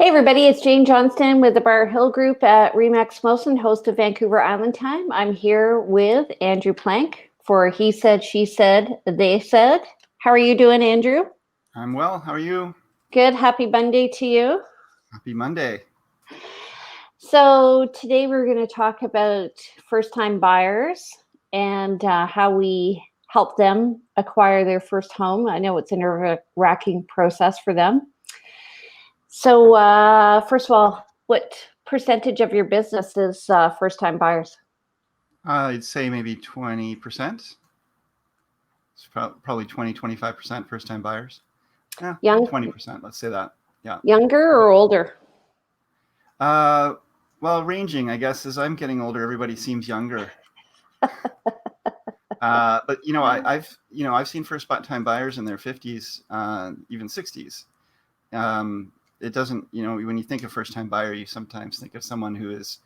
Hey everybody, it's Jane Johnston with the Bar Hill Group at Remax Mosin, host of Vancouver Island Time. I'm here with Andrew Plank for He Said, She Said, They Said. How are you doing, Andrew? I'm well. How are you? Good. Happy Monday to you. Happy Monday. So today we're going to talk about first-time buyers and how we help them acquire their first home. I know it's a nerve-wracking process for them. So first of all, what percentage of your business is first-time buyers? I'd say maybe 20%. It's probably 25% first-time buyers. Yeah, 20%. Let's say that. Yeah. Younger or older? Well, ranging, I guess. As I'm getting older, everybody seems younger. But I've seen first-time buyers in their 50s, even 60s. It doesn't, when you think of first-time buyer, you sometimes think of someone who is,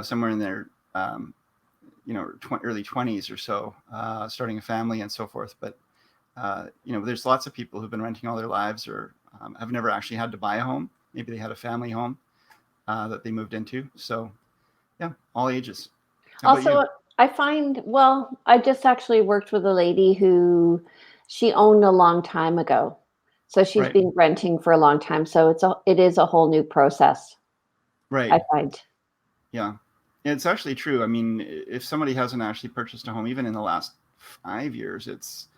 somewhere in their early 20s or so, starting a family and so forth. But, there's lots of people who've been renting all their lives or have never actually had to buy a home. Maybe they had a family home that they moved into. So, yeah, all ages. How about you? I find, I just actually worked with a lady who she owned a long time ago. So she's Right. been renting for a long time. So it is a whole new process. Right. I find. Yeah. It's actually true. I mean, if somebody hasn't actually purchased a home, even in the last 5 years, it's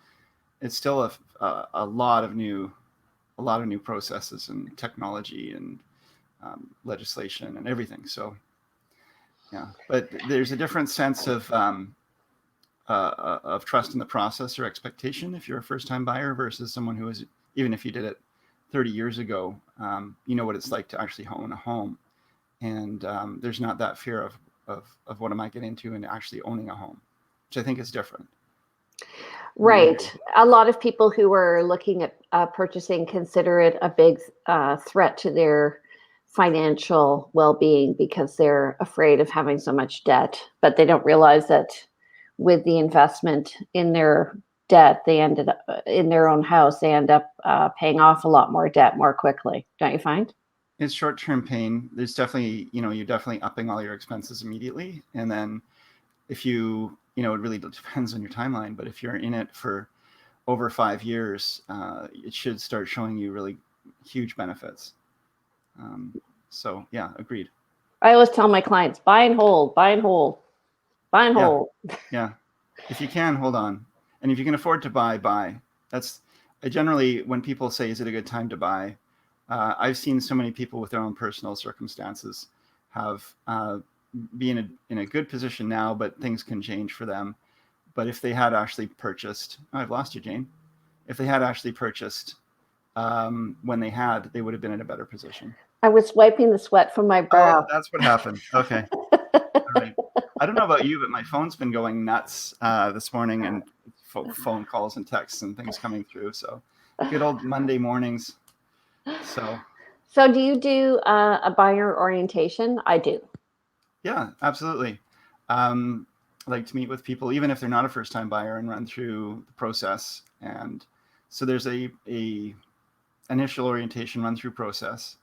still a lot of new processes and technology and legislation and everything. So, yeah, but there's a different sense of trust in the process or expectation if you're a first-time buyer versus someone who is, even if you did it 30 years ago, you know what it's like to actually own a home, and there's not that fear of what am I getting into and actually owning a home, which I think is different. Right. A lot of people who are looking at purchasing consider it a big threat to their financial well-being because they're afraid of having so much debt, but they don't realize that with the investment in their debt, they ended up in their own house, they end up paying off a lot more debt more quickly. Don't you find? It's short-term pain. There's definitely, you're definitely upping all your expenses immediately. And then if you, it really depends on your timeline, but if you're in it for over 5 years, it should start showing you really huge benefits. So yeah, agreed. I always tell my clients, buy and hold, buy and hold, buy and hold. Yeah. If you can, hold on. And if you can afford to buy. That's generally when people say, is it a good time to buy? I've seen so many people with their own personal circumstances have be in a good position now, but things can change for them. But if they had actually purchased, I've lost you, Jane. If they had actually purchased when they would have been in a better position. I was wiping the sweat from my brow. Oh, that's what happened. Okay. All right. I don't know about you, but my phone's been going nuts this morning, and phone calls and texts and things coming through. So good old Monday mornings. So do you do a buyer orientation? I do. Yeah, absolutely. I like to meet with people, even if they're not a first-time buyer, and run through the process. And so there's a initial orientation run-through process,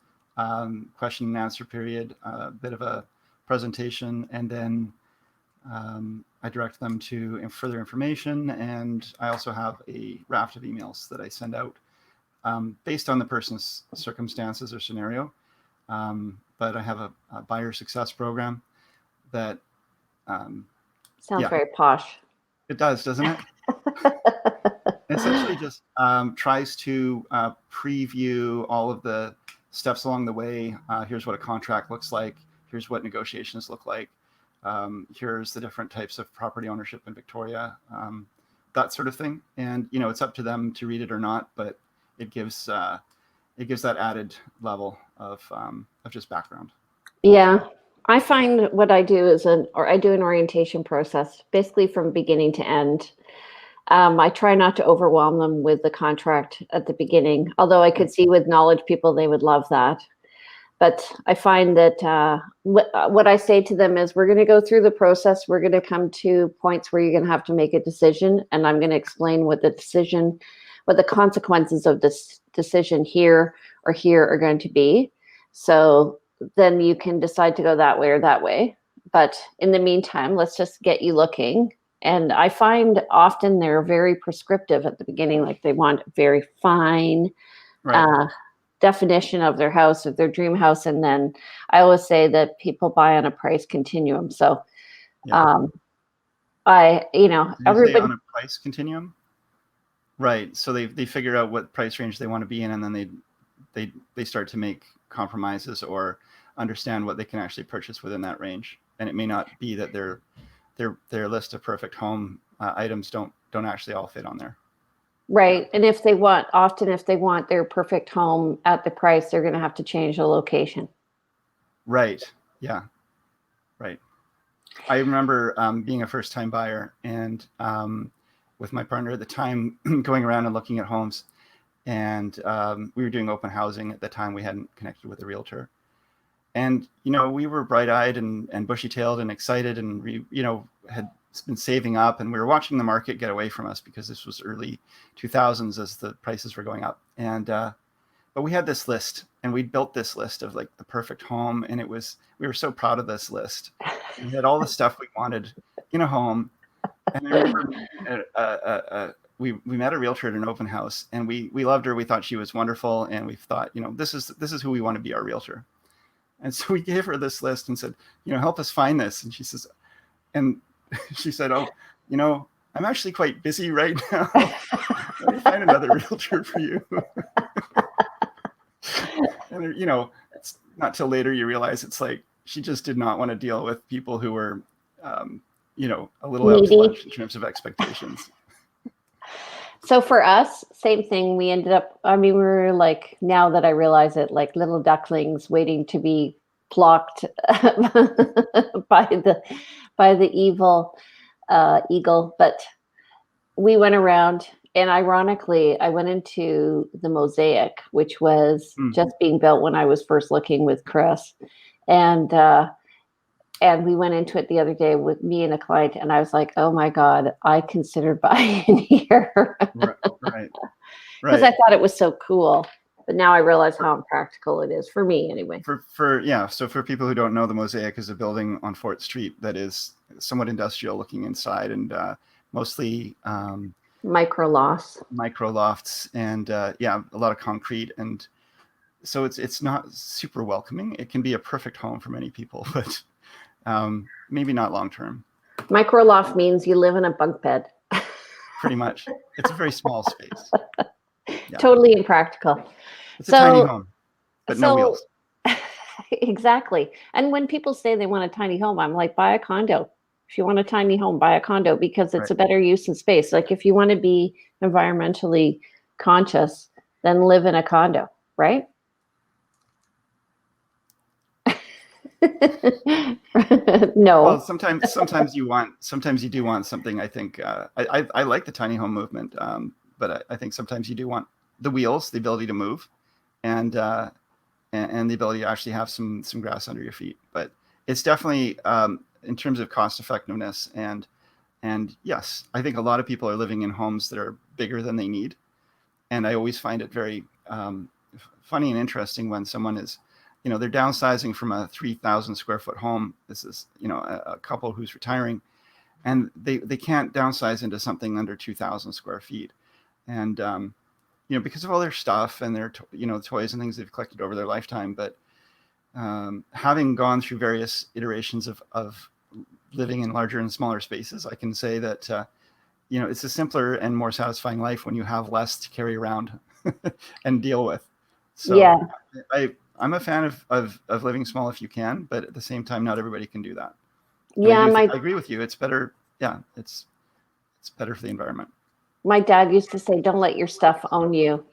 question and answer period, a bit of a presentation, and then I direct them to further information. And I also have a raft of emails that I send out based on the person's circumstances or scenario. But I have a buyer success program that sounds very posh. It does, doesn't it? Essentially just tries to preview all of the steps along the way. Here's what a contract looks like. Here's what negotiations look like. Here's the different types of property ownership in Victoria, that sort of thing. And it's up to them to read it or not, but it gives that added level of just background. Yeah, I find what I do is I do an orientation process, basically from beginning to end. I try not to overwhelm them with the contract at the beginning, although I could see with knowledge people, they would love that. But I find that what I say to them is, we're going to go through the process. We're going to come to points where you're going to have to make a decision. And I'm going to explain what the consequences of this decision here or here are going to be. So then you can decide to go that way or that way. But in the meantime, let's just get you looking. And I find often they're very prescriptive at the beginning, like they want very fine Right. uh, definition of their house, of their dream house. And then I always say that people buy on a price continuum. So Yeah. um, Did you say everybody, on a price continuum? Right. So they figure out what price range they want to be in, and then they start to make compromises or understand what they can actually purchase within that range. And it may not be that their list of perfect home items don't actually all fit on there. Yeah. right. And if they want their perfect home at the price, they're going to have to change the location. Right. Yeah. Right. I remember being a first time buyer and with my partner at the time going around and looking at homes. And we were doing open housing at the time. We hadn't connected with a realtor. And, we were bright eyed and bushy tailed and excited, and we, had been saving up, and we were watching the market get away from us because this was early 2000s as the prices were going up. And, but we had this list, and we built this list of like the perfect home. And we were so proud of this list. And we had all the stuff we wanted in a home. And I remember we met a realtor at an open house, and we loved her. We thought she was wonderful. And we thought, this is who we want to be our realtor. And so we gave her this list and said, help us find this. And she says, and she said, oh, I'm actually quite busy right now. Let me find another realtor for you. And, it's not till later you realize it's like she just did not want to deal with people who were, a little out to lunch in terms of expectations. So for us, same thing. We ended up, we were like, now that I realize it, like little ducklings waiting to be plucked by the evil eagle. But we went around, and ironically, I went into the Mosaic, which was just being built when I was first looking with Chris. And we went into it the other day with me and a client, and I was like, oh my God, I considered buying in here. Right. Because I thought it was so cool. But now I realize how impractical it is for me anyway. So for people who don't know, the Mosaic is a building on Fort Street that is somewhat industrial looking inside, and mostly micro lofts and a lot of concrete. And so it's not super welcoming. It can be a perfect home for many people, but maybe not long term. Micro loft means you live in a bunk bed. Pretty much. It's a very small space. Yeah. Totally impractical. It's a tiny home, but no wheels. Exactly. And when people say they want a tiny home, I'm like, buy a condo. If you want a tiny home, buy a condo, because it's a better use of space. Like if you want to be environmentally conscious, then live in a condo, right? No. Well, sometimes you do want something. I think I like the tiny home movement, but I think sometimes you do want the wheels, the ability to move, and the ability to actually have some grass under your feet. But it's definitely in terms of cost effectiveness and yes, I think a lot of people are living in homes that are bigger than they need, and I always find it very funny and interesting when someone is, they're downsizing from a 3,000 square foot home. This is, a couple who's retiring, and they can't downsize into something under 2,000 square feet. And, because of all their stuff and their, toys and things they've collected over their lifetime. But having gone through various iterations of living in larger and smaller spaces, I can say that, it's a simpler and more satisfying life when you have less to carry around and deal with. So yeah. I'm a fan of living small if you can, but at the same time, not everybody can do that. Yeah, I agree with you. It's better. Yeah, it's better for the environment. My dad used to say, "Don't let your stuff own you."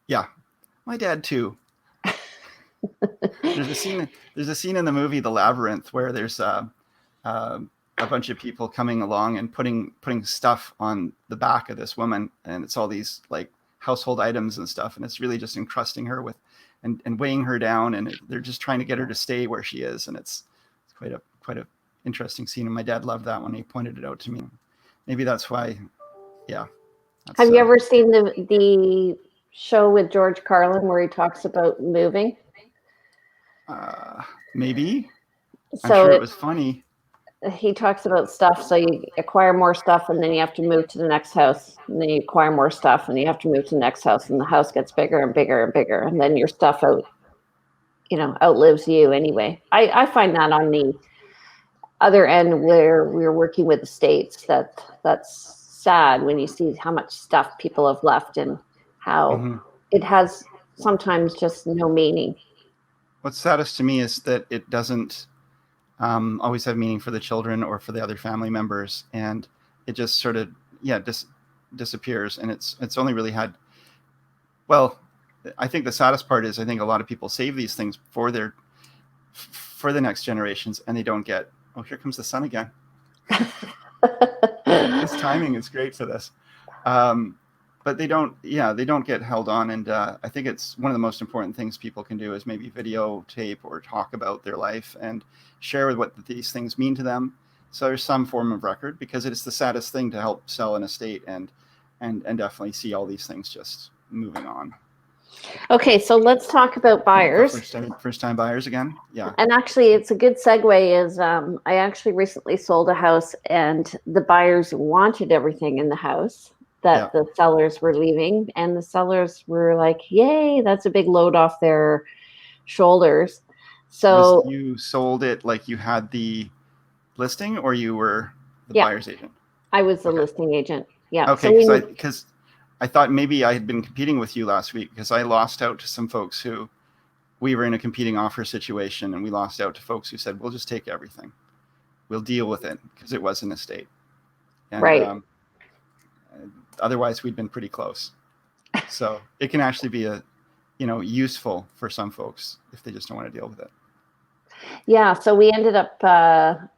Yeah, my dad too. There's a scene in the movie The Labyrinth where there's a bunch of people coming along and putting stuff on the back of this woman, and it's all these like household items and stuff, and it's really just encrusting her with and weighing her down, and they're just trying to get her to stay where she is, and it's quite a interesting scene. And my dad loved that when he pointed it out to me. Maybe that's why. Yeah. Have you ever seen the show with George Carlin where he talks about moving? Maybe. I'm So sure it was funny. he talks about stuff. So you acquire more stuff, and then you have to move to the next house, and then you acquire more stuff, and you have to move to the next house, and the house gets bigger and bigger and bigger, and then your stuff outlives you anyway. I find that on the other end where we're working with the states, that's sad when you see how much stuff people have left and how Hmm. it has sometimes just no meaning. What's saddest to me is that it doesn't always have meaning for the children or for the other family members, and it just sort of disappears. And it's only really had, well, I think the saddest part is I think a lot of people save these things for the next generations, and they don't get. Oh, here comes the sun again. This timing is great for this. But they don't get held on. And I think it's one of the most important things people can do is maybe videotape or talk about their life and share what these things mean to them. So there's some form of record, because it's the saddest thing to help sell an estate and definitely see all these things just moving on. Okay, so let's talk about buyers. First time buyers again. Yeah. And actually, it's a good segue. Is I actually recently sold a house, and the buyers wanted everything in the house that Yeah. the sellers were leaving, and the sellers were like, "Yay, that's a big load off their shoulders." So You sold it like you had the listing, or you were the yeah, buyer's agent? I was the Okay. listing agent. Yeah, Okay, so because I thought maybe I had been competing with you last week, because I lost out to some folks who we were in a competing offer situation, and we lost out to folks who said, we'll just take everything. We'll deal with it, because it was an estate. And right. Otherwise we'd been pretty close. So it can actually be useful for some folks if they just don't want to deal with it. Yeah, so we ended up the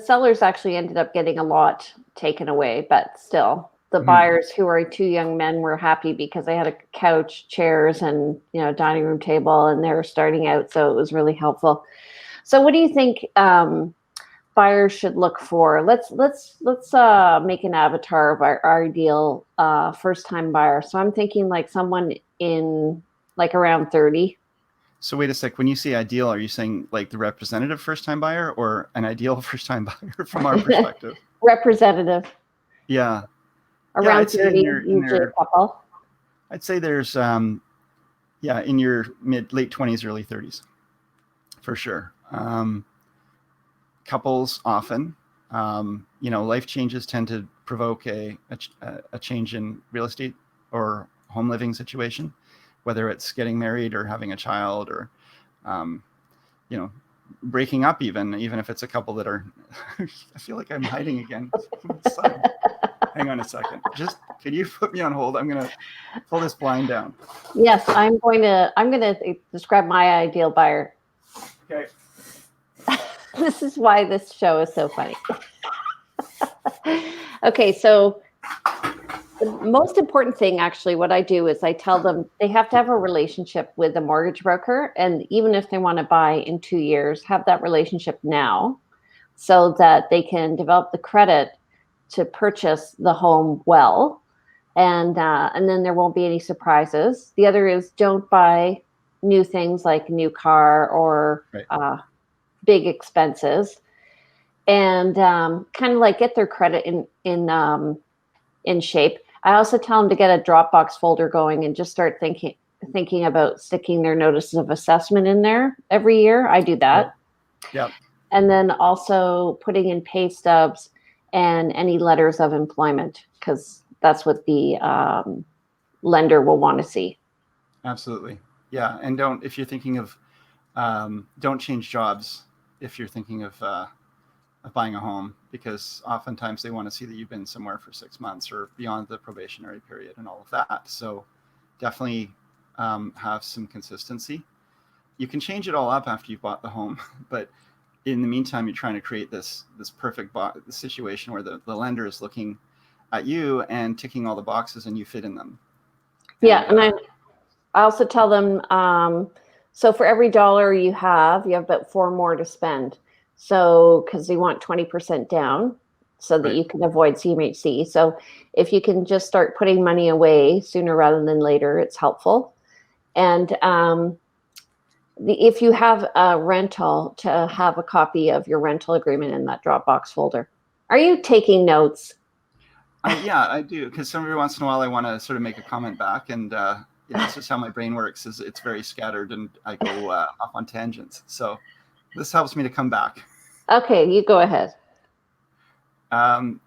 sellers actually ended up getting a lot taken away, but still the buyers, who are two young men, were happy because they had a couch, chairs, and dining room table, and they were starting out, so it was really helpful. So what do you think buyers should look for? Let's make an avatar of our ideal first time buyer. So I'm thinking like someone in like around 30. So wait a sec. When you say ideal, are you saying like the representative first-time buyer, or an ideal first-time buyer from our perspective? Representative. Yeah. Around I'd say 30, usually a couple. I'd say there's in your late 20s, early 30s, for sure. Couples often, life changes tend to provoke a change in real estate or home living situation, whether it's getting married or having a child, or breaking up, even if it's a couple that are I feel like I'm hiding again. Hang on a second. Just, can you put me on hold? I'm going to pull this blind down. Yes, I'm going to describe my ideal buyer. Okay. This is why this show is so funny. Okay, so the most important thing, actually, what I do is I tell them they have to have a relationship with a mortgage broker. And even if they want to buy in 2 years, have that relationship now so that they can develop the credit to purchase the home well. And then there won't be any surprises. The other is don't buy new things like a new car or Right. Big expenses, and kind of like get their credit in shape. I also tell them to get a Dropbox folder going and just start thinking about sticking their notices of assessment in there every year. I do that. Yeah. And then also putting in pay stubs and any letters of employment, because that's what the lender will want to see. Absolutely. Yeah. And if you're thinking of, don't change jobs if you're thinking of buying a home, because oftentimes they want to see that you've been somewhere for 6 months or beyond the probationary period and all of that. So definitely have some consistency. You can change it all up after you've bought the home, but in the meantime, you're trying to create this perfect situation where the lender is looking at you and ticking all the boxes, and you fit in them. Yeah, and I also tell them, so for every dollar you have about 4 more to spend. So, because you want 20% down so that you can avoid CMHC. So if you can just start putting money away sooner rather than later, it's helpful. And if you have a rental, to have a copy of your rental agreement in that Dropbox folder. Are you taking notes? Yeah, I do, because every once in a while I want to sort of make a comment back, and it's just how my brain works. Is it's very scattered, and I go off on tangents. So this helps me to come back. Okay, you go ahead. Um,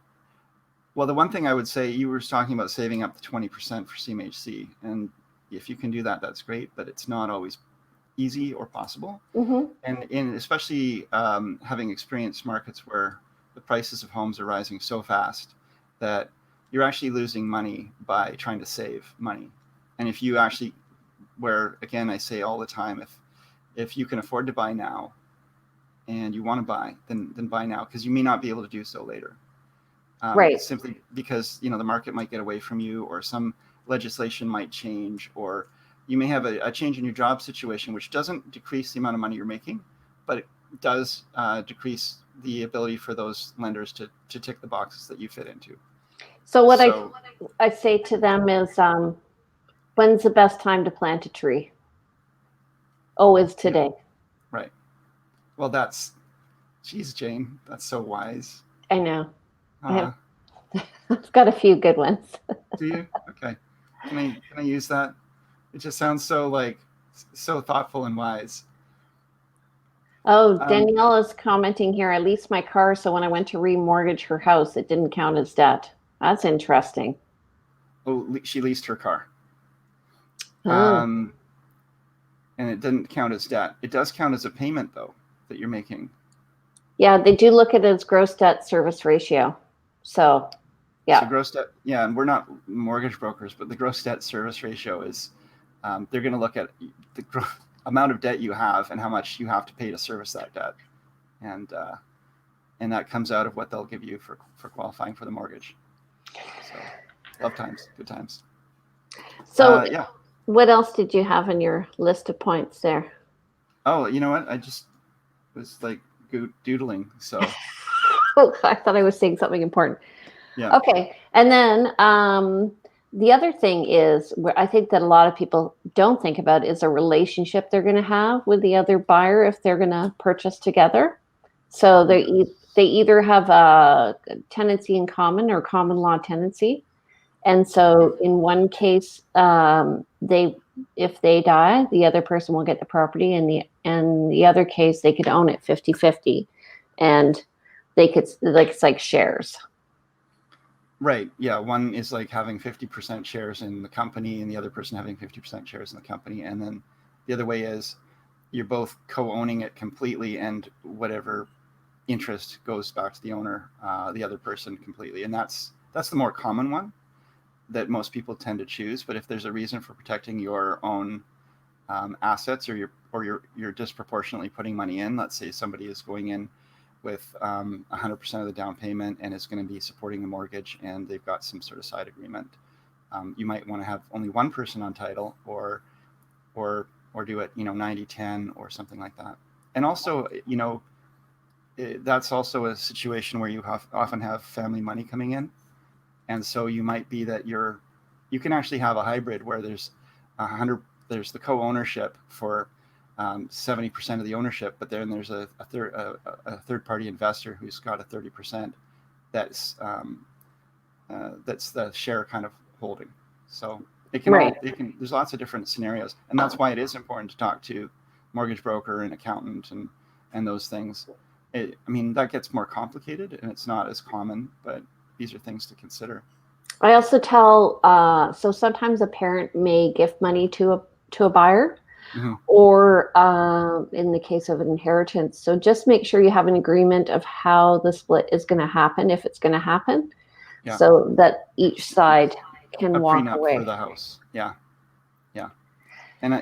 well, the one thing I would say, you were talking about saving up to 20% for CMHC, and if you can do that, that's great, but it's not always easy or possible. Mm-hmm. And in especially having experienced markets where the prices of homes are rising so fast that you're actually losing money by trying to save money. And if you actually, where again I say all the time, if you can afford to buy now and you want to buy, then buy now, because you may not be able to do so later. Right. Simply because the market might get away from you, or some legislation might change, or you may have a change in your job situation, which doesn't decrease the amount of money you're making, but it does decrease the ability for those lenders to tick the boxes that you fit into. So what So I say to them is, when's the best time to plant a tree? Oh, is yeah, today. right. Well, geez, Jane, that's so wise. I know. I have Uh, I've got a few good ones. do you? Okay. Can I use that? It just sounds so like so thoughtful and wise. Oh, Um, Danielle is commenting here. I leased my car, so when I went to remortgage her house, it didn't count as debt. That's interesting. she leased her car. Oh. Um, and it didn't count as debt. It does count as a payment, though, that you're making. Yeah, they do look at it as gross debt service ratio. So, So yeah. gross debt, yeah, and we're not mortgage brokers, but the gross debt service ratio is, they're going to look at the amount of debt you have and how much you have to pay to service that debt, and that comes out of what they'll give you for qualifying for the mortgage. So, love times, good times. So, Yeah. what else did you have in your list of points there? Oh, you know what? I just was like doodling. So Oh, I thought I was saying something important. yeah. Okay. And then the other thing is where I think that a lot of people don't think about is a relationship they're going to have with the other buyer if they're going to purchase together. So they either have a tenancy in common or common law tenancy. And so in one case, they if they die, the other person will get the property, and the other case they could own it 50-50, and they could, like, it's like shares. Right. Yeah. One is like having 50% shares in the company, and the other person having 50% shares in the company. And then the other way is you're both co-owning it completely, and whatever interest goes back to the owner, the other person completely. And that's the more common one that most people tend to choose. But if there's a reason for protecting your own assets, or you're disproportionately putting money in, let's say somebody is going in with 100% of the down payment and is going to be supporting the mortgage, and they've got some sort of side agreement. You might want to have only one person on title, or do it 90-10 or something like that. And also that's also a situation where you often have family money coming in, and so you might be that you can actually have a hybrid where there's the co-ownership for 70% of the ownership, but then there's a third party investor who's got a 30% that's that's the share kind of holding. So Right. there's lots of different scenarios, and that's why it is important to talk to mortgage broker and accountant and those things. I mean, that gets more complicated and it's not as common, but these are things to consider. I also tell, so sometimes a parent may gift money to a buyer, Mm-hmm. or in the case of an inheritance. So just make sure you have an agreement of how the split is going to happen, if it's going to happen, Yeah. so that each side can A walk prenup for away. the house. Yeah. Yeah. And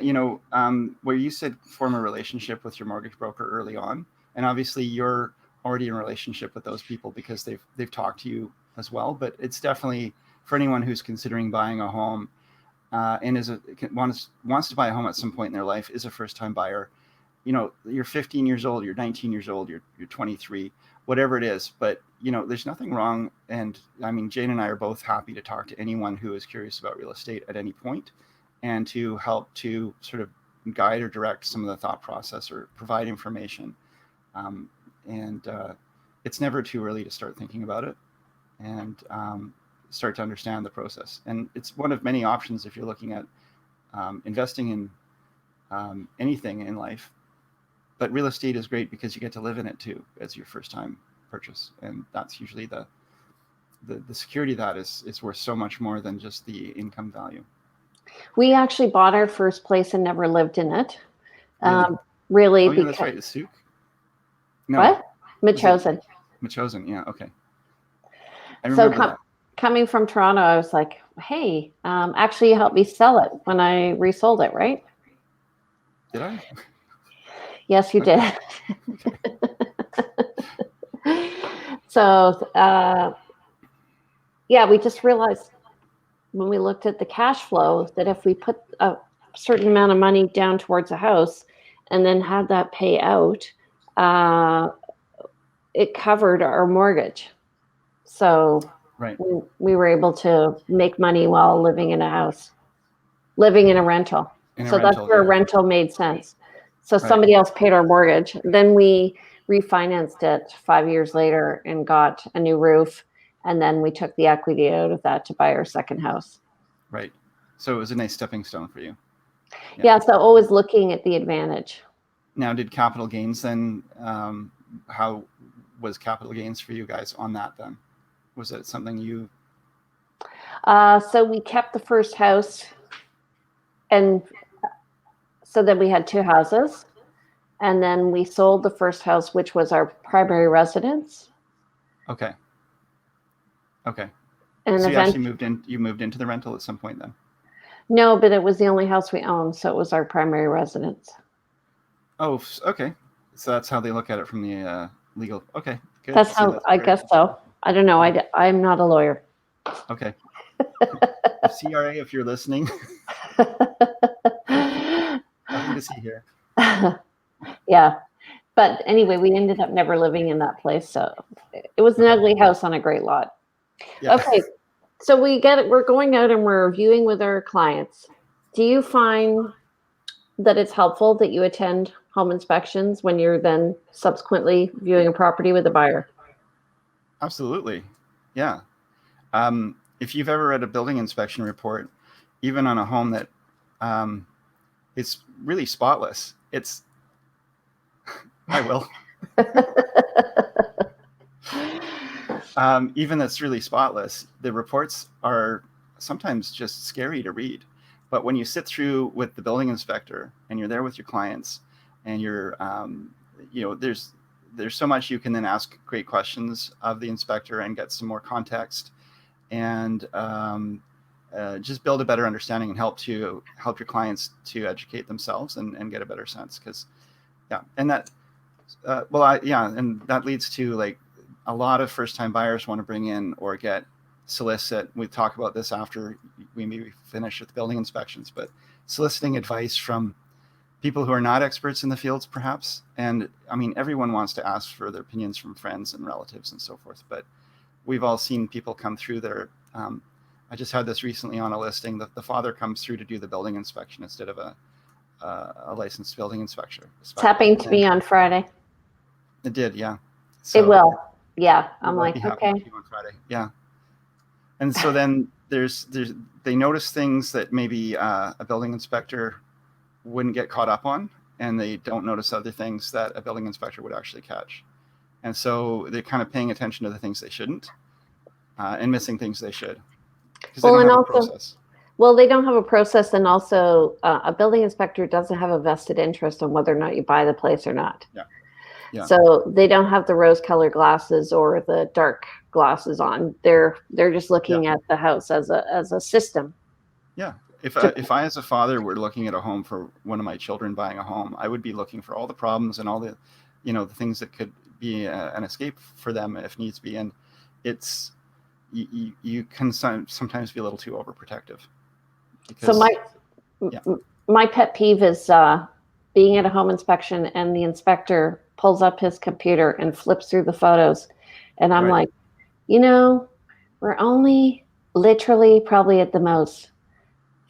where you said form a relationship with your mortgage broker early on, and obviously you're already in a relationship with those people because they've talked to you as well. But it's definitely for anyone who's considering buying a home, and wants to buy a home at some point in their life, is a first time buyer. You're 15 years old, you're 19 years old, you're 23, whatever it is. But there's nothing wrong. And I mean, Jane and I are both happy to talk to anyone who is curious about real estate at any point, and to help to sort of guide or direct some of the thought process or provide information. And it's never too early to start thinking about it and start to understand the process. And it's one of many options if you're looking at investing in anything in life. But real estate is great because you get to live in it too as your first time purchase. And that's usually the security of that is worth so much more than just the income value. We actually bought our first place and never lived in it. Really? Really, Oh, yeah, that's right. Souk? No. What? Machosen. Machosen, yeah, okay. I remember that. Coming from Toronto, I was like, hey, actually you helped me sell it when I resold it, right? Did I? Yes, you Okay. did. So, yeah, we just realized when we looked at the cash flow that if we put a certain amount of money down towards a house and then had that pay out, it covered our mortgage. So right. we were able to make money while living in a house, living in a rental. That's where a rental made sense. So somebody else paid our mortgage. Then we refinanced it 5 years later and got a new roof. And then we took the equity out of that to buy our second house. Right. So it was a nice stepping stone for you. Yeah. So always looking at the advantage. Now, did capital gains then, how was capital gains for you guys on that then? Was it something you? So we kept the first house. And so then we had two houses. And then we sold the first house, which was our primary residence. Okay. And so you actually moved into the rental at some point then? No, but it was the only house we owned, so it was our primary residence. Oh, okay. So that's how they look at it from the legal. Okay, good. That's how I guess so. I don't know. I'm not a lawyer. Okay. CRA, if you're listening, nothing to see here. Yeah. But anyway, we ended up never living in that place. So it was an ugly house on a great lot. Yeah. Okay. So we're going out and we're viewing with our clients. Do you find that it's helpful that you attend home inspections when you're then subsequently viewing a property with a buyer? Absolutely. Yeah. If you've ever read a building inspection report, even on a home that is really spotless, I will. Even that's really spotless, the reports are sometimes just scary to read. But when you sit through with the building inspector and you're there with your clients and you're, there's so much you can then ask great questions of the inspector and get some more context and just build a better understanding and help your clients to educate themselves and get a better sense. And that leads to like a lot of first-time buyers want to bring in or solicit. We talk about this after we maybe finish with the building inspections, but soliciting advice from people who are not experts in the fields, perhaps. And I mean, everyone wants to ask for their opinions from friends and relatives and so forth. But we've all seen people come through there. I just had this recently on a listing that the father comes through to do the building inspection instead of a licensed building inspector. It's happening to me on Friday. It did, yeah. So, it will, yeah. I'm like, okay. On Friday. Yeah. And so then they notice things that maybe a building inspector wouldn't get caught up on, and they don't notice other things that a building inspector would actually catch. And so they're kind of paying attention to the things they shouldn't and missing things they should. Because they don't have a process. Well, they don't have a process, and also a building inspector doesn't have a vested interest on whether or not you buy the place or not. Yeah. Yeah. So they don't have the rose-colored glasses or the dark glasses on. They're just looking at the house as a system. Yeah. If I as a father were looking at a home for one of my children buying a home, I would be looking for all the problems and all the, the things that could be an escape for them if needs be. And it's you can sometimes be a little too overprotective. So my pet peeve is being at a home inspection and the inspector pulls up his computer and flips through the photos. And I'm like, we're only literally probably at the most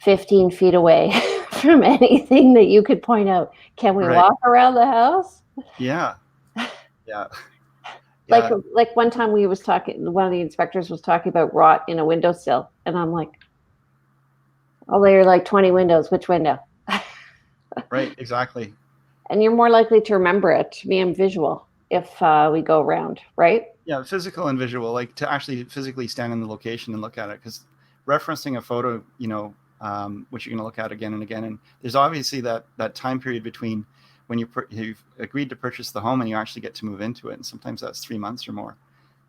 15 feet away from anything that you could point out. Can we Right. walk around the house? Yeah. Yeah. Like Yeah. like one time we was talking, one of the inspectors was talking about rot in a windowsill, and I'm like, oh, there are like 20 windows. Which window? Right. Exactly. And you're more likely to remember it, me and visual, if we go around, right? Yeah. Physical and visual, like to actually physically stand in the location and look at it, because referencing a photo, which you're going to look at again and again, and there's obviously that time period between when you've agreed to purchase the home and you actually get to move into it, and sometimes that's 3 months or more.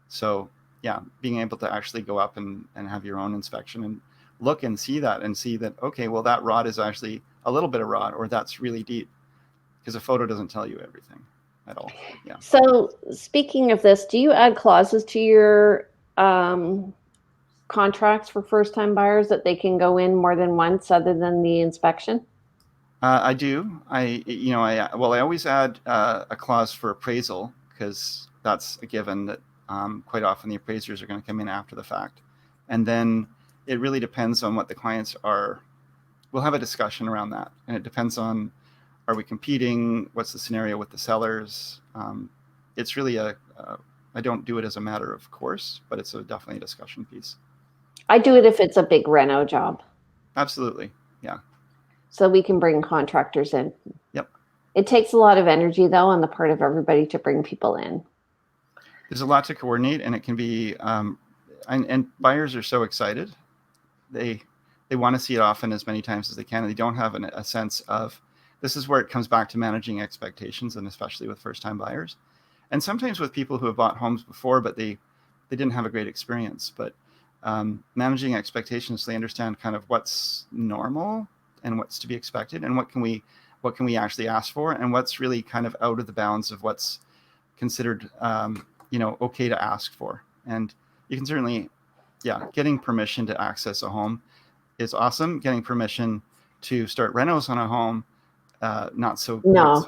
So yeah, being able to actually go up and have your own inspection and look and see that, okay, well, that rod is actually a little bit of rod, or that's really deep, because a photo doesn't tell you everything at all. Yeah. So, speaking of this, do you add clauses to your contracts for first time buyers that they can go in more than once other than the inspection? I do. I always add a clause for appraisal, because that's a given that quite often the appraisers are going to come in after the fact. And then it really depends on what the clients are. We'll have a discussion around that. And it depends on, are we competing? What's the scenario with the sellers? It's really I don't do it as a matter of course, but it's definitely a discussion piece. I do it if it's a big reno job. Absolutely. Yeah. So we can bring contractors in. Yep. It takes a lot of energy, though, on the part of everybody to bring people in. There's a lot to coordinate, and it can be, and buyers are so excited. They want to see it often as many times as they can. And they don't have a sense of, this is where it comes back to managing expectations, and especially with first-time buyers. And sometimes with people who have bought homes before, but they didn't have a great experience. But managing expectations, so they understand kind of what's normal and what's to be expected, and what can we actually ask for, and what's really kind of out of the bounds of what's considered okay to ask for. And you can certainly, getting permission to access a home is awesome. Getting permission to start renos on a home, not so. No.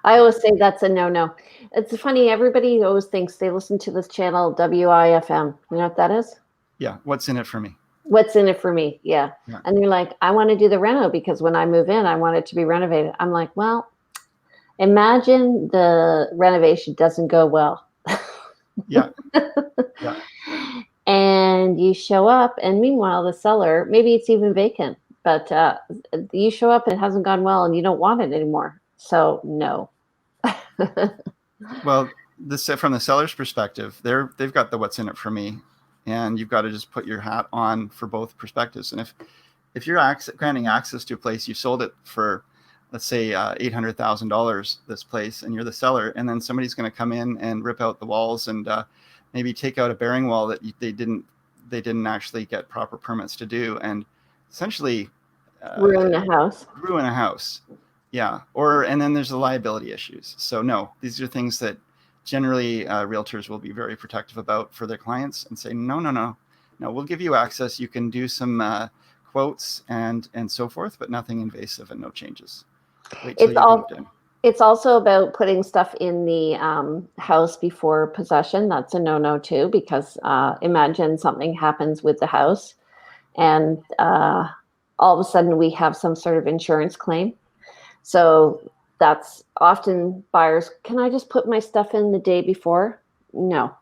I always say that's a no-no. It's funny, everybody always thinks they listen to this channel, WIFM. You know what that is? Yeah. What's in it for me? What's in it for me? Yeah. And you're like, I want to do the reno because when I move in, I want it to be renovated. I'm like, well, imagine the renovation doesn't go well. Yeah. Yeah. And you show up, and meanwhile, the seller, maybe it's even vacant, but you show up and it hasn't gone well and you don't want it anymore. So, no. Well, from the seller's perspective, they've got the what's in it for me, and you've got to just put your hat on for both perspectives. And if you're granting access to a place, you sold it for, let's say, $800,000, this place, and you're the seller, and then somebody's going to come in and rip out the walls and maybe take out a bearing wall that they didn't actually get proper permits to do, and essentially ruin a house. Yeah. And then there's the liability issues. So no, these are things that generally realtors will be very protective about for their clients, and say, no, we'll give you access. You can do some quotes and so forth, but nothing invasive and no changes. Wait till you've moved in. It's also about putting stuff in the house before possession. That's a no-no too, because imagine something happens with the house, and all of a sudden we have some sort of insurance claim. So that's often buyers, can I just put my stuff in the day before? No.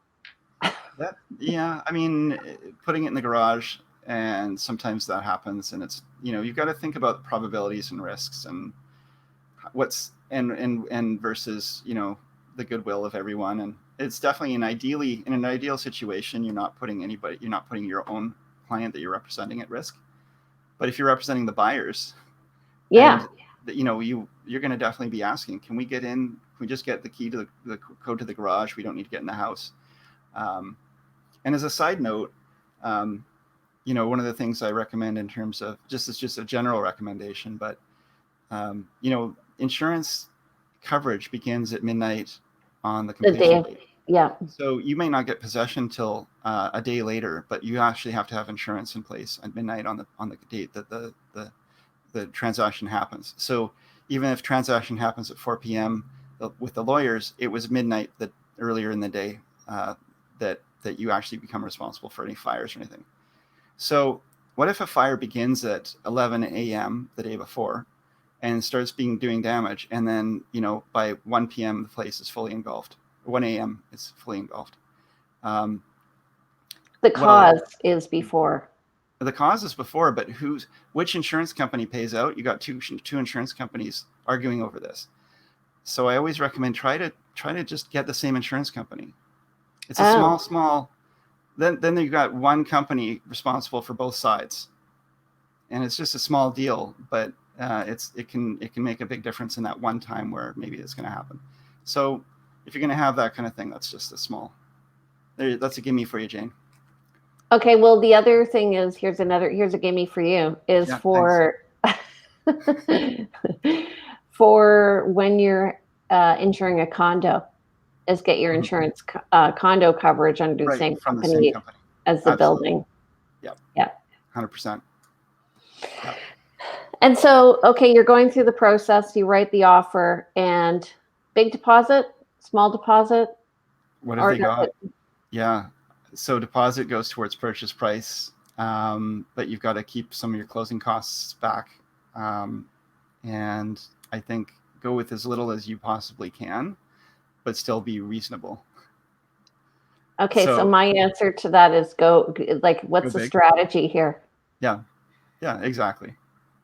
I mean, putting it in the garage, and sometimes that happens, and it's, you've got to think about the probabilities and risks, and what's and versus the goodwill of everyone. And it's definitely in an ideal situation, you're not putting your own client that you're representing at risk. But if you're representing the buyers, yeah, you're going to definitely be asking, can we get in? Can we just get the key to the code to the garage? We don't need to get in the house. And as a side note, one of the things I recommend in terms of just a general recommendation, but insurance coverage begins at midnight on the completion date. Yeah. So you may not get possession till a day later, but you actually have to have insurance in place at midnight on the date that the transaction happens. So even if transaction happens at 4 p.m. with the lawyers, it was midnight that earlier in the day that you actually become responsible for any fires or anything. So what if a fire begins at 11 a.m. the day before and starts doing damage, and then, by 1 p.m. the place is fully engulfed. 1 a.m. it's fully engulfed. The cause is before. The cause is before, but which insurance company pays out? You got two insurance companies arguing over this. So I always recommend try to just get the same insurance company. It's a small. Then you've got one company responsible for both sides, and it's just a small deal, but it can make a big difference in that one time where maybe it's going to happen. So if you're going to have that kind of thing, that's just a small. That's a gimme for you, Jane. Okay, well, the other thing is here's a gimme for you is for for when you're insuring a condo, is get your insurance condo coverage under the same company as the building. Yeah. 100%. Yeah. And so, okay, you're going through the process. You write the offer, and big deposit, small deposit. What have they got? Yeah. So deposit goes towards purchase price, but you've got to keep some of your closing costs back. And I think go with as little as you possibly can, but still be reasonable. Okay, so my answer to that is what's the strategy here? Yeah, exactly.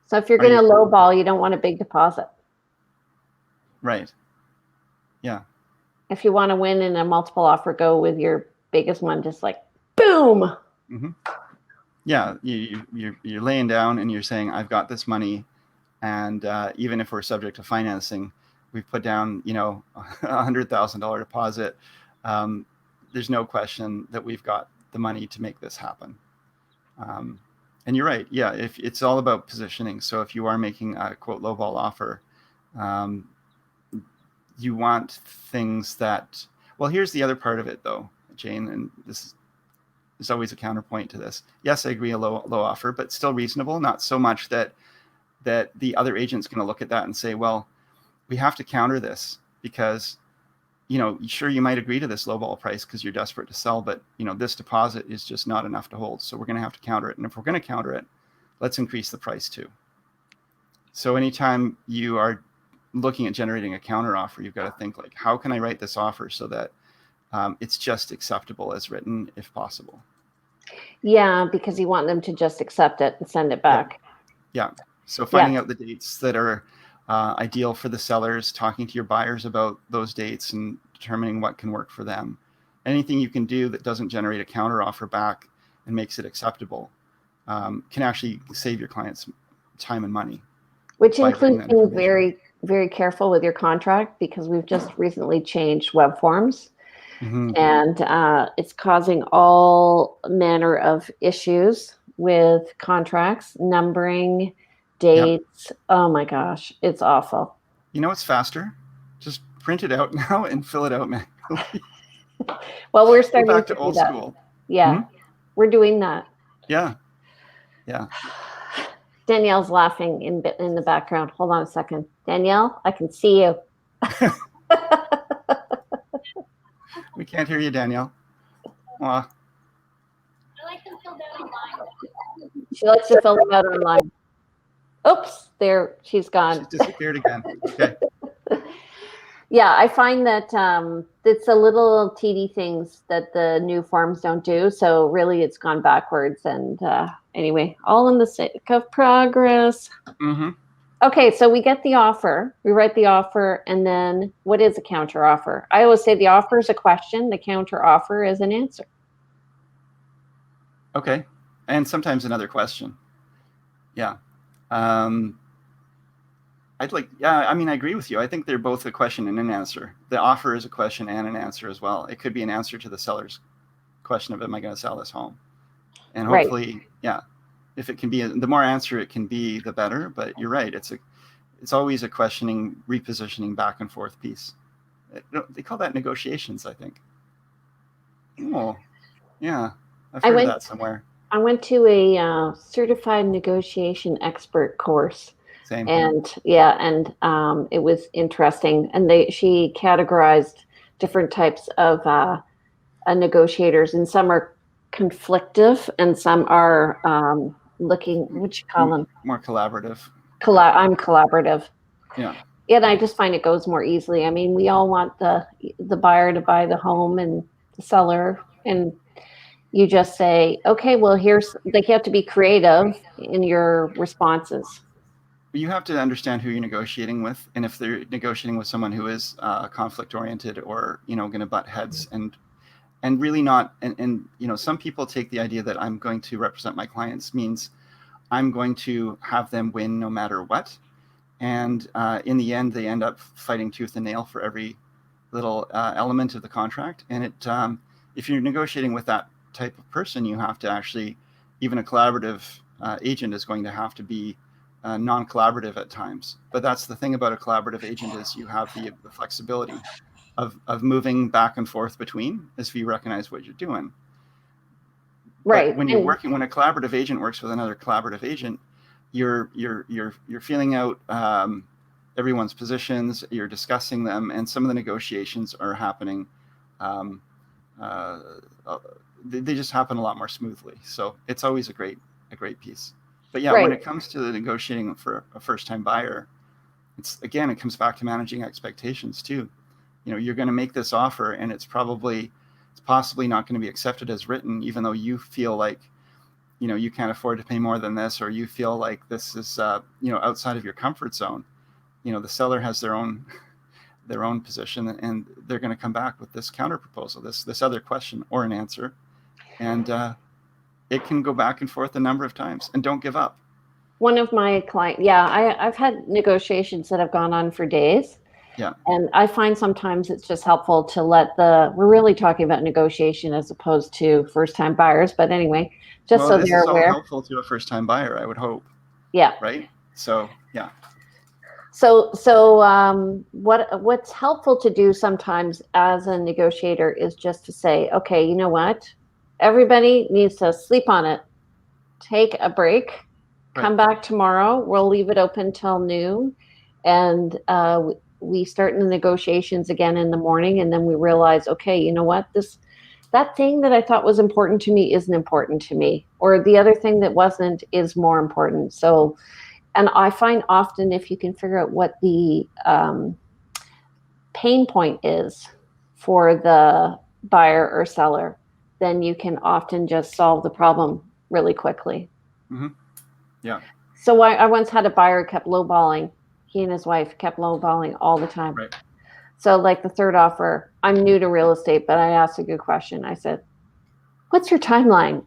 So if you're going to lowball, you don't want a big deposit. Right. Yeah. If you want to win in a multiple offer, go with your biggest one, just like boom. Mm-hmm. Yeah, you're laying down and you're saying, I've got this money, and even if we're subject to financing, we've put down $100,000 deposit. There's no question that we've got the money to make this happen. And you're right. Yeah, if it's all about positioning. So if you are making a quote lowball offer, you want things that. Well, here's the other part of it, though, Jane, and there's always a counterpoint to this. Yes, I agree, a low offer, but still reasonable. Not so much that the other agent's going to look at that and say, well, we have to counter this because, sure, you might agree to this lowball price because you're desperate to sell, but, this deposit is just not enough to hold. So we're going to have to counter it. And if we're going to counter it, let's increase the price too. So anytime you are looking at generating a counter offer, you've got to think like, how can I write this offer so that it's just acceptable as written if possible? Yeah, because you want them to just accept it and send it back. Yeah. So finding out the dates that are ideal for the sellers, talking to your buyers about those dates and determining what can work for them. Anything you can do that doesn't generate a counter offer back and makes it acceptable can actually save your clients time and money. Which includes being very, very careful with your contract, because we've just recently changed web forms. Mm-hmm. And it's causing all manner of issues with contracts, numbering, dates. Yep. Oh my gosh, it's awful. It's faster. Just print it out now and fill it out manually. Well, we're starting back to old school. Yeah, we're doing that. Yeah. Danielle's laughing in the background. Hold on a second. Danielle, I can see you. We can't hear you, Danielle. I like to fill that online. She likes to fill them out online. Oops, there, she's gone. She's disappeared again. Okay. Yeah, I find that it's a little TD things that the new forms don't do. So really, it's gone backwards. And anyway, all in the sake of progress. Mm-hmm. Okay, so we get the offer, we write the offer, and then what is a counter offer? I always say the offer is a question, the counter offer is an answer. Okay, and sometimes another question. Yeah. I agree with you. I think they're both a question and an answer. The offer is a question and an answer as well. It could be an answer to the seller's question of, am I going to sell this home? And hopefully, if it can be, the more answer it can be, the better. But you're right. It's always a questioning, repositioning back and forth piece. They call that negotiations, I think. Oh, yeah. I've heard of that somewhere. I went to a certified negotiation expert course. Same. And it was interesting. And she categorized different types of negotiators, and some are conflictive and some are looking, what you call them? More collaborative. I'm collaborative. Yeah. And I just find it goes more easily. I mean, we all want the buyer to buy the home and the seller, and you just say, okay, well, here's, they have to be creative in your responses. You have to understand who you're negotiating with, and if they're negotiating with someone who is conflict oriented or going to butt heads and really not, and some people take the idea that I'm going to represent my clients means I'm going to have them win no matter what, and in the end they end up fighting tooth and nail for every little element of the contract. And if you're negotiating with that type of person, you have to actually, even a collaborative agent is going to have to be non-collaborative at times. But that's the thing about a collaborative agent, is you have the flexibility of moving back and forth between, if you recognize what you're doing. Right. But when you're working, when a collaborative agent works with another collaborative agent, you're feeling out everyone's positions, you're discussing them, and some of the negotiations are happening. They just happen a lot more smoothly. So it's always a great piece. But yeah, Right. when it comes to the negotiating for a first-time buyer, it comes back to managing expectations too. You're going to make this offer, and it's possibly not going to be accepted as written, even though you feel like you can't afford to pay more than this, or you feel like this is outside of your comfort zone. The seller has their own position, and they're going to come back with this counter proposal, this other question or an answer, and it can go back and forth a number of times. And don't give up. One of my clients, I've had negotiations that have gone on for days. Yeah. And I find sometimes it's just helpful to we're really talking about negotiation as opposed to first-time buyers. But anyway, just so this they're is all aware. helpful to a first-time buyer, I would hope. Yeah. Right. So yeah. So what's helpful to do sometimes as a negotiator is just to say, okay, you know what? Everybody needs to sleep on it. Take a break. Right. Come back tomorrow. We'll leave it open till noon, and we start in the negotiations again in the morning. And then we realize, okay, you know what? That thing that I thought was important to me isn't important to me, or the other thing that wasn't is more important. So, and I find often if you can figure out what the pain point is for the buyer or seller, then you can often just solve the problem really quickly. Mm-hmm. Yeah. So I once had a buyer kept lowballing. He and his wife kept lowballing all the time. Right. So like the third offer, I'm new to real estate, but I asked a good question. I said, what's your timeline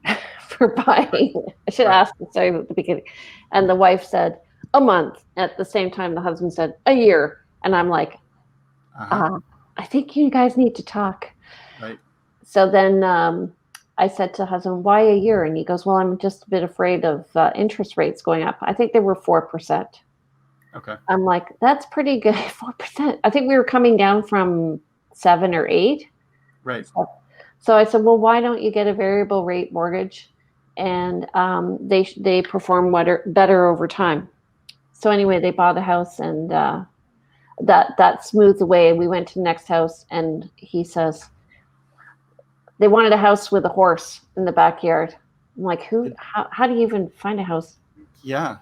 for buying? I should ask the same at the beginning. And the wife said, a month. At the same time, the husband said, a year. And I'm like, I think you guys need to talk. Right. So then I said to husband, why a year? And he goes, well, I'm just a bit afraid of interest rates going up. I think they were 4%. Okay. I'm like, that's pretty good. 4%. I think we were coming down from 7 or 8. Right. So I said, well, why don't you get a variable rate mortgage? And they perform better over time. So anyway, they bought a house, and that smoothed the way. We went to the next house, and he says they wanted a house with a horse in the backyard. I'm like, how do you even find a house? Yeah.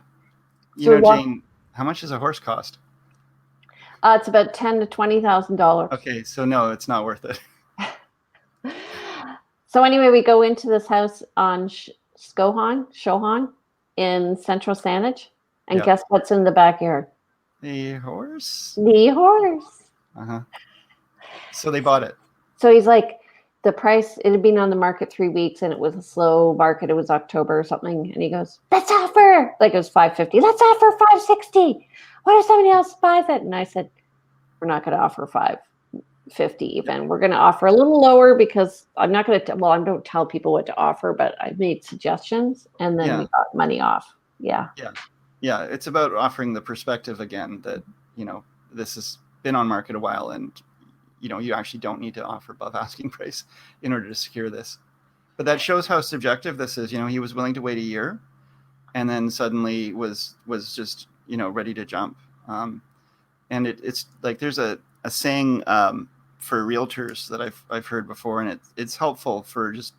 Jane, how much does a horse cost? It's about $10,000 to $20,000. Okay, so no, it's not worth it. So anyway, we go into this house on Shohan in Central Saanich, and guess what's in the backyard? The horse. The horse. So they bought it. So he's like, the price, it had been on the market 3 weeks, and it was a slow market. It was October or something. And he goes, let's offer. Like it was $550. Let's offer $560. What if somebody else buys it? And I said, we're not going to offer $550 even. We're going to offer a little lower, because I'm not going to, I don't tell people what to offer, but I made suggestions, and then we got money off. Yeah. Yeah. It's about offering the perspective again that, this has been on market a while, and you actually don't need to offer above asking price in order to secure this. But that shows how subjective this is. He was willing to wait a year, and then suddenly was just, ready to jump. And it's like, there's a saying for realtors that I've heard before, and it's helpful for just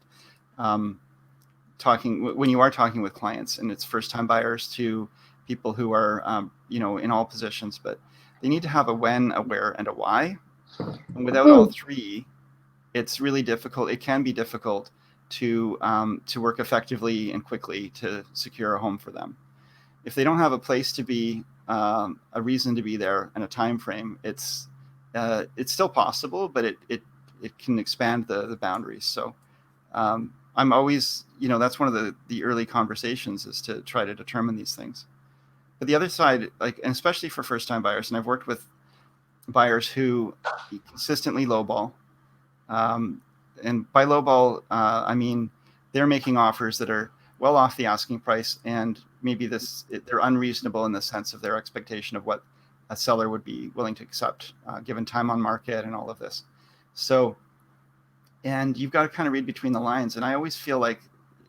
when you are talking with clients, and it's first time buyers to people who are in all positions, but they need to have a when, a where, and a why. And without all three, it's really difficult. It can be difficult to work effectively and quickly to secure a home for them. If they don't have a place to be, a reason to be there, and a time frame, it's still possible, but it can expand the boundaries. So I'm always, that's one of the early conversations, is to try to determine these things. But the other side, and especially for first time buyers, and I've worked with buyers who consistently lowball. And by lowball, I mean they're making offers that are well off the asking price, and maybe they're unreasonable in the sense of their expectation of what a seller would be willing to accept, given time on market and all of this. So, and you've got to kind of read between the lines. And I always feel like,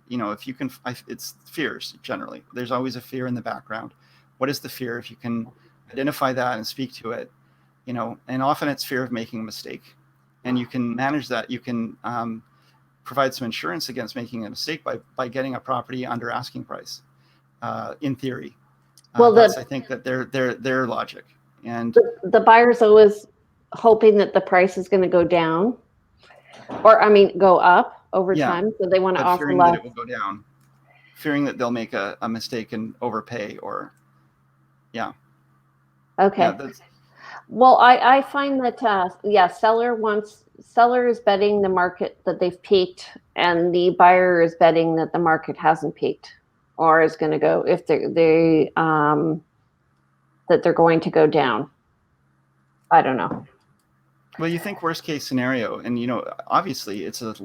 if you can, it's fears generally. There's always a fear in the background. What is the fear? If you can identify that and speak to it, and often it's fear of making a mistake. And you can manage that. You can provide some insurance against making a mistake by getting a property under asking price, in theory. Well, that's, I think, that their logic. And the buyer's always hoping that the price is going to go down, or go up over time. So they want to offer fearing less. that it will go down, fearing that they'll make a mistake and overpay, or Okay. Yeah, Well, I find that seller is betting the market that they've peaked, and the buyer is betting that the market hasn't peaked, or is going to go, if that they're going to go down. I don't know. Well, you think worst case scenario, and obviously it's a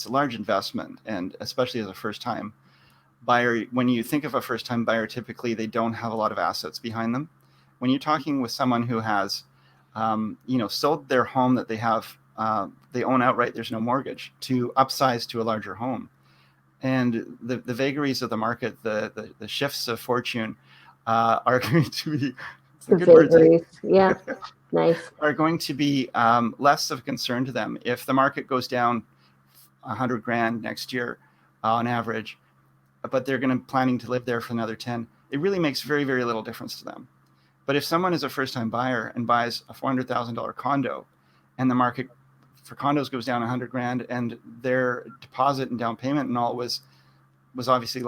large investment, and especially as a first time buyer, when you think of a first time buyer, typically they don't have a lot of assets behind them. When you're talking with someone who has, sold their home that they have, they own outright, there's no mortgage, to upsize to a larger home, and the vagaries of the market, the shifts of fortune, are going to be good words, Yeah, nice. are going to be less of a concern to them. If the market goes down $100,000 next year on average, but they're planning to live there for another 10, it really makes very, very little difference to them. But if someone is a first-time buyer and buys a $400,000 condo, and the market for condos goes down $100,000, and their deposit and down payment and all was obviously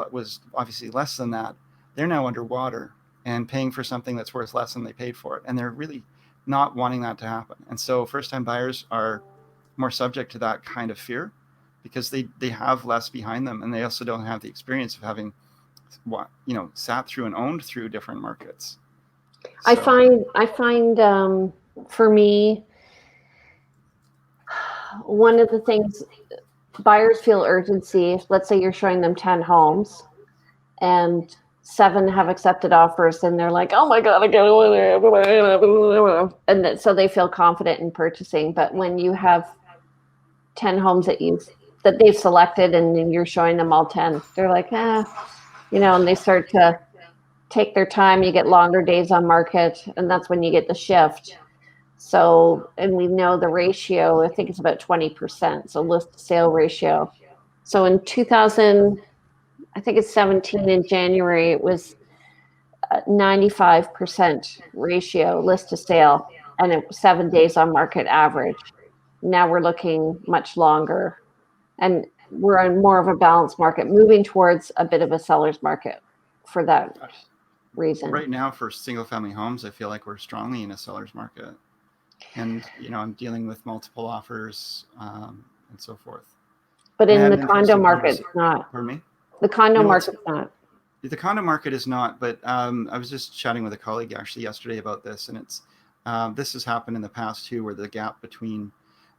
less than that, they're now underwater and paying for something that's worth less than they paid for it, and they're really not wanting that to happen. And so first-time buyers are more subject to that kind of fear, because they have less behind them, and they also don't have the experience of having sat through and owned through different markets. I find for me, one of the things, buyers feel urgency. If, let's say, you're showing them 10 homes and 7 have accepted offers, and they're like, oh my God, I gotta go there. And so they feel confident in purchasing. But when you have 10 homes that they've selected, and you're showing them all 10, they're like, and they start to take their time. You get longer days on market, and that's when you get the shift. So, and we know the ratio, I think it's about 20%. So list to sale ratio. So in 2000, I think it's 17 in January, it was 95% ratio list to sale, and it was 7 days on market average. Now we're looking much longer, and we're in more of a balanced market, moving towards a bit of a seller's market for that reason. Right now, for single family homes, I feel like we're strongly in a seller's market, and I'm dealing with multiple offers, and so forth. But in the condo market, it's not. Pardon me? The condo market's not. The condo market is not, but I was just chatting with a colleague actually yesterday about this, and it's this has happened in the past too, where the gap between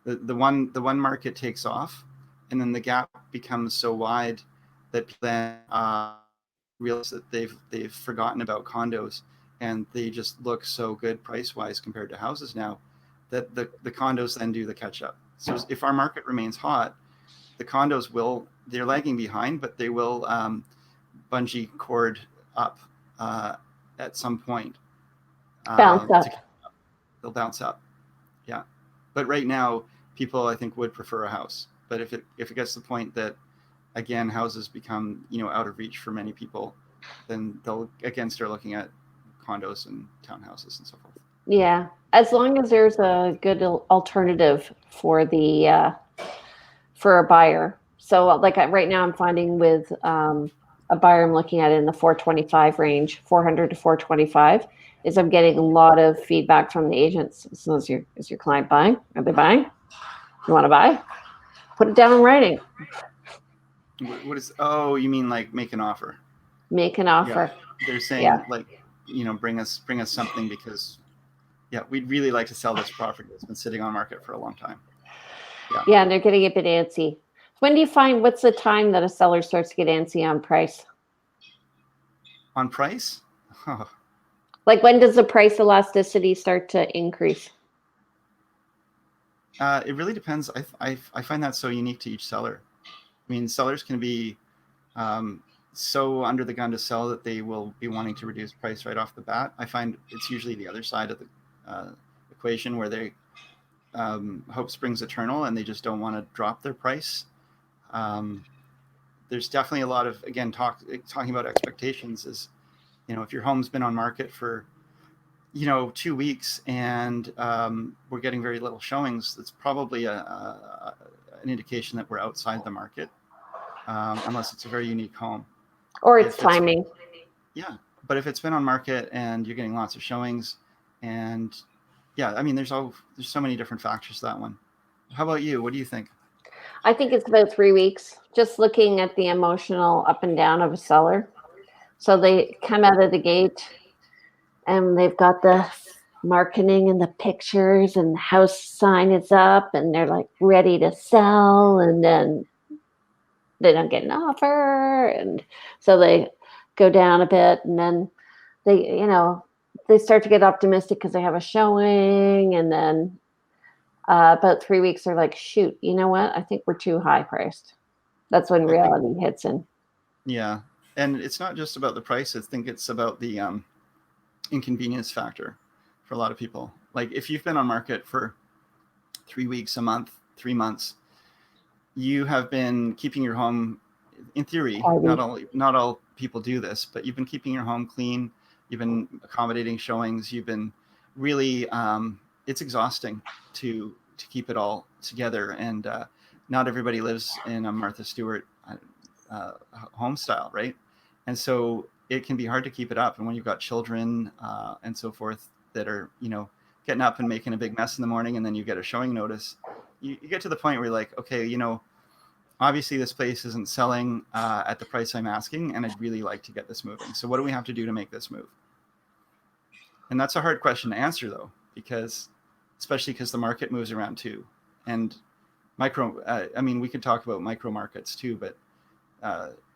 the one market takes off, and then the gap becomes so wide that people then realize that they've forgotten about condos, and they just look so good price wise compared to houses now, that the condos then do the catch up. So if our market remains hot, the condos they're lagging behind, but they will bungee cord up at some point. Bounce up. They'll bounce up. Yeah. But right now, people, I think, would prefer a house. But if it gets to the point that again, houses become, out of reach for many people, then they'll again start looking at condos and townhouses and so forth. Yeah, as long as there's a good alternative for the for a buyer. So like right now I'm finding with a buyer I'm looking at in the 425 range, 400 to 425, is I'm getting a lot of feedback from the agents. So is your client buying? Are they buying? You want to buy? Put it down in writing. What is? Oh, you mean like make an offer? Make an Yeah, offer. they're Yeah. saying like, bring us something because yeah, we'd really like to sell this property. It's been sitting on market for a long time. Yeah. Yeah, and they're getting a bit antsy. When do you find what's the time that a seller starts to get antsy on price? On price? Oh, Like when does the price elasticity start to increase? it really depends. I find that so unique to each seller. I mean, sellers can be um, so under the gun to sell that they will be wanting to reduce price right off the bat. I find it's usually the other side of the equation where they hope springs eternal and they just don't want to drop their price. Um, there's definitely a lot of, again, talking about expectations is, if your home's been on market for 2 weeks and we're getting very little showings, that's probably an indication that we're outside the market, unless it's a very unique home. Or it's If it's timing. Yeah, but if it's been on market and you're getting lots of showings, and yeah, I mean, there's so many different factors to that one. How about you? What do you think? I think it's about 3 weeks. Just looking at the emotional up and down of a seller. So they come out of the gate and they've got the marketing and the pictures and the house sign is up and they're like ready to sell, and then they don't get an offer, and so they go down a bit, and then they start to get optimistic because they have a showing, and then about 3 weeks they're like, shoot, you know what, I think we're too high priced. That's when I think, reality hits in. yeah, and it's not just about the price. I think it's about the inconvenience factor for a lot of people. Like if you've been on market for 3 weeks, a month, 3 months, you have been keeping your home, in theory, not all people do this, but you've been keeping your home clean. You've been accommodating showings. You've been really, it's exhausting to keep it all together. And not everybody lives in a Martha Stewart home style, right? And so it can be hard to keep it up. And when you've got children and so forth that are, getting up and making a big mess in the morning, and then you get a showing notice, you get to the point where you're like, okay, obviously this place isn't selling at the price I'm asking, and I'd really like to get this moving. So what do we have to do to make this move? And that's a hard question to answer, though, especially because the market moves around too. And we could talk about micro markets too, but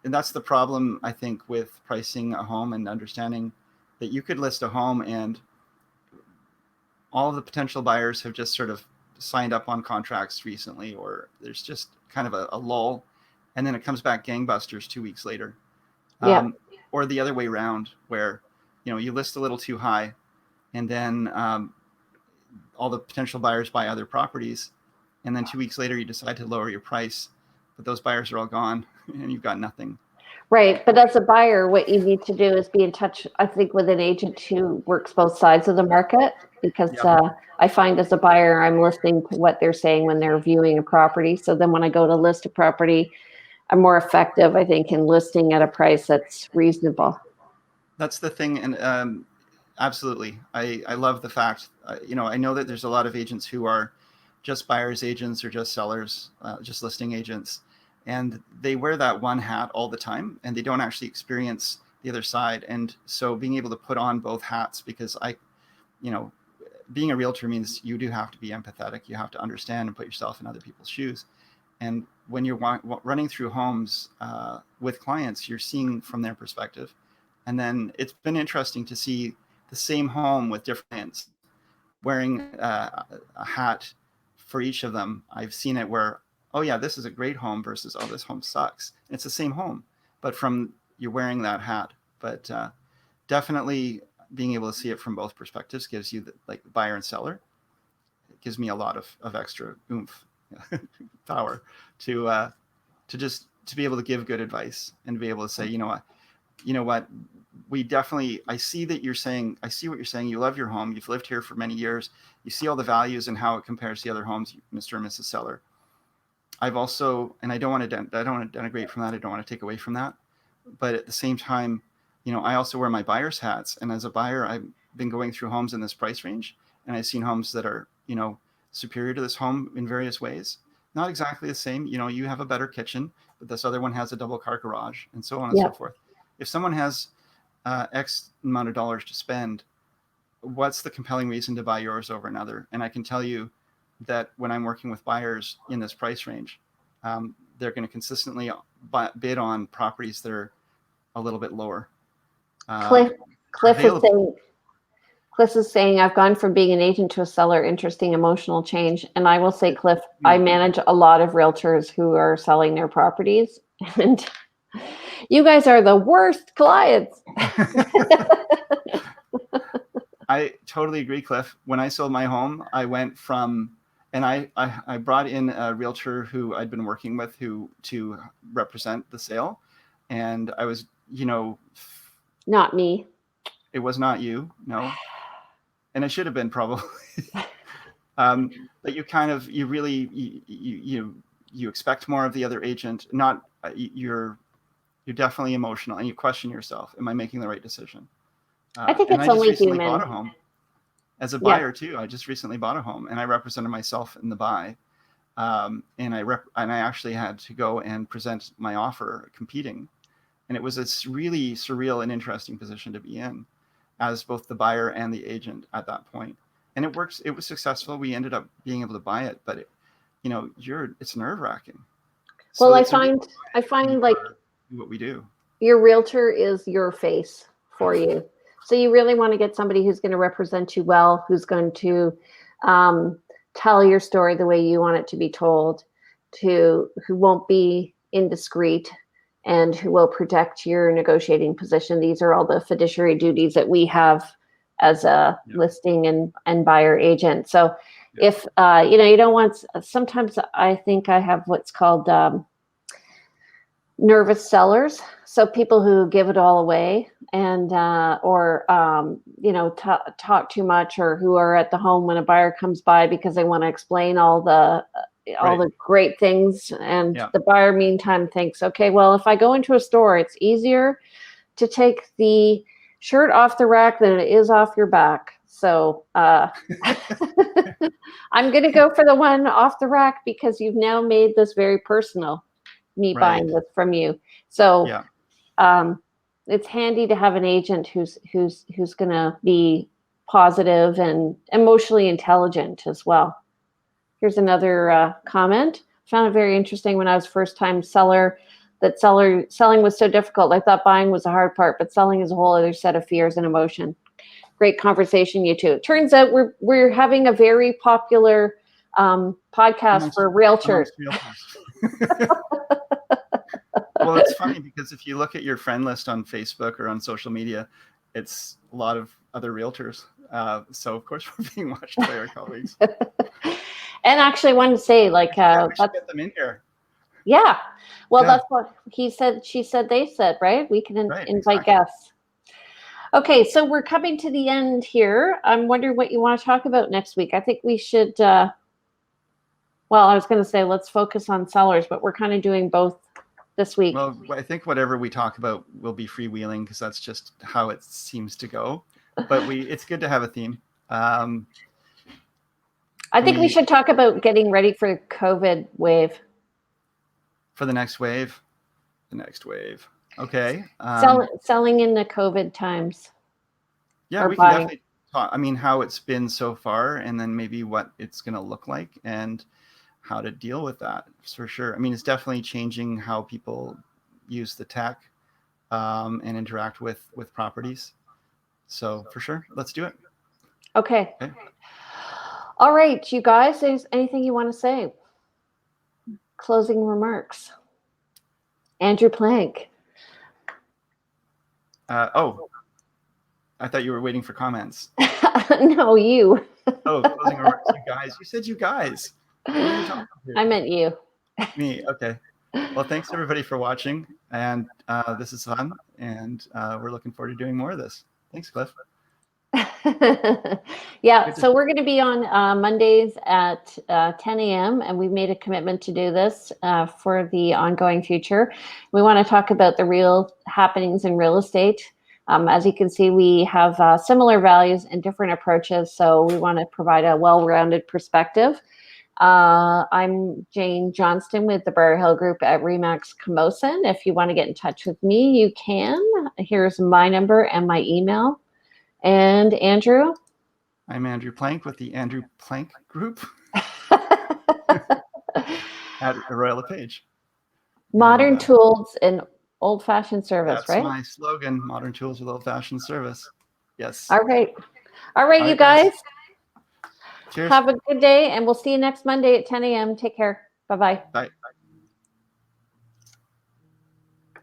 and that's the problem, I think, with pricing a home and understanding that you could list a home and all of the potential buyers have just sort of signed up on contracts recently, or there's just kind of a lull, and then it comes back gangbusters 2 weeks later. Yeah. Or the other way around, where you list a little too high, and then all the potential buyers buy other properties, and then 2 weeks later you decide to lower your price, but those buyers are all gone, and you've got nothing. Right. But as a buyer, what you need to do is be in touch, I think, with an agent who works both sides of the market. Because I find as a buyer, I'm listening to what they're saying when they're viewing a property. So then when I go to list a property, I'm more effective, I think, in listing at a price that's reasonable. That's the thing. And absolutely. I love the fact, I know that there's a lot of agents who are just buyer's agents or just sellers, just listing agents. And they wear that one hat all the time and they don't actually experience the other side. And so being able to put on both hats, because being a realtor means you do have to be empathetic. You have to understand and put yourself in other people's shoes. And when you're running through homes with clients, you're seeing from their perspective. And then it's been interesting to see the same home with different clients wearing a hat for each of them. I've seen it where, oh yeah, this is a great home versus, oh, this home sucks. It's the same home, but from you're wearing that hat. But definitely being able to see it from both perspectives gives you the buyer and seller. It gives me a lot of extra oomph, power to just to be able to give good advice and be able to say, you know what, I see what you're saying. You love your home. You've lived here for many years. You see all the values and how it compares to the other homes, Mr. and Mrs. Seller. I've also, and I don't want to denigrate from that. I don't want to take away from that. But at the same time, I also wear my buyer's hats. And as a buyer, I've been going through homes in this price range, and I've seen homes that are, superior to this home in various ways. Not exactly the same. You have a better kitchen, but this other one has a double car garage, and so on and so forth. If someone has X amount of dollars to spend, what's the compelling reason to buy yours over another? And I can tell you that when I'm working with buyers in this price range, they're going to consistently bid on properties that are a little bit lower. Cliff is saying, I've gone from being an agent to a seller. Interesting emotional change. And I will say, Cliff, I manage a lot of realtors who are selling their properties, and you guys are the worst clients. I totally agree, Cliff. When I sold my home, I went from, and I brought in a realtor who I'd been working with to represent the sale. And I was, not me. It was not you, no. And it should have been probably. But you expect more of the other agent. Not you're definitely emotional, and you question yourself. Am I making the right decision? I think it's only human. Bought a home as a buyer too. I just recently bought a home, and I represented myself in the buy. And I actually had to go and present my offer competing, and it was a really surreal and interesting position to be in, as both the buyer and the agent at that point. And it works. It was successful. We ended up being able to buy it, but it's nerve wracking. Well, I find like what we do. Your realtor is your face for you. So you really want to get somebody who's going to represent you well, who's going to tell your story the way you want it to be told, who won't be indiscreet, and who will protect your negotiating position. These are all the fiduciary duties that we have as a listing and buyer agent. So if, you don't want, sometimes I think I have what's called nervous sellers. So people who give it all away and, talk too much, or who are at the home when a buyer comes by because they want to explain all the great things. And the buyer meantime thinks, okay, well, if I go into a store, it's easier to take the shirt off the rack than it is off your back. So I'm going to go for the one off the rack because you've now made this very personal, me buying this from you. So it's handy to have an agent who's going to be positive and emotionally intelligent as well. Here's another comment. Found it very interesting when I was first-time seller, that selling was so difficult. I thought buying was the hard part, but selling is a whole other set of fears and emotion. Great conversation, you two. Turns out we're having a very popular podcast for realtors. Well, it's funny because if you look at your friend list on Facebook or on social media, it's a lot of other realtors. So of course we're being watched by our colleagues. And actually, I wanted to say, we should get them in here. Yeah. Well, that's what he said, she said, they said, right? We can invite guests. Okay, so we're coming to the end here. I'm wondering what you want to talk about next week. I think we should, I was going to say let's focus on sellers, but we're kind of doing both this week. Well, I think whatever we talk about will be freewheeling because that's just how it seems to go. But it's good to have a theme. I think we should talk about getting ready for the COVID wave. For the next wave? The next wave. Okay. Selling in the COVID times. Yeah, we can definitely talk. I mean, how it's been so far, and then maybe what it's going to look like and how to deal with that, for sure. I mean, it's definitely changing how people use the tech and interact with properties. So for sure, let's do it. Okay. All right, you guys, is anything you want to say? Closing remarks. Andrew Plank. I thought you were waiting for comments. No, you. Closing remarks, you guys. You said you guys. What are you talking about? I meant you. Me, okay. Well, thanks everybody for watching, and this is fun, and we're looking forward to doing more of this. Thanks, Cliff. Yeah, Good to- so we're going to be on Mondays at 10 a.m. and we've made a commitment to do this for the ongoing future. We want to talk about the real happenings in real estate. As you can see, we have similar values and different approaches, so we want to provide a well-rounded perspective. I'm Jane Johnston with the Briar Hill Group at Remax Camosun. If you want to get in touch with me, you can. Here's my number and my email. And Andrew? I'm Andrew Plank with the Andrew Plank Group at Royal LePage. Modern tools and old-fashioned service, That's right? my slogan, modern tools with old-fashioned service. Yes. All right, All you right, guys. Cheers. Have a good day, and we'll see you next Monday at 10 a.m. Take care. Bye-bye. Bye.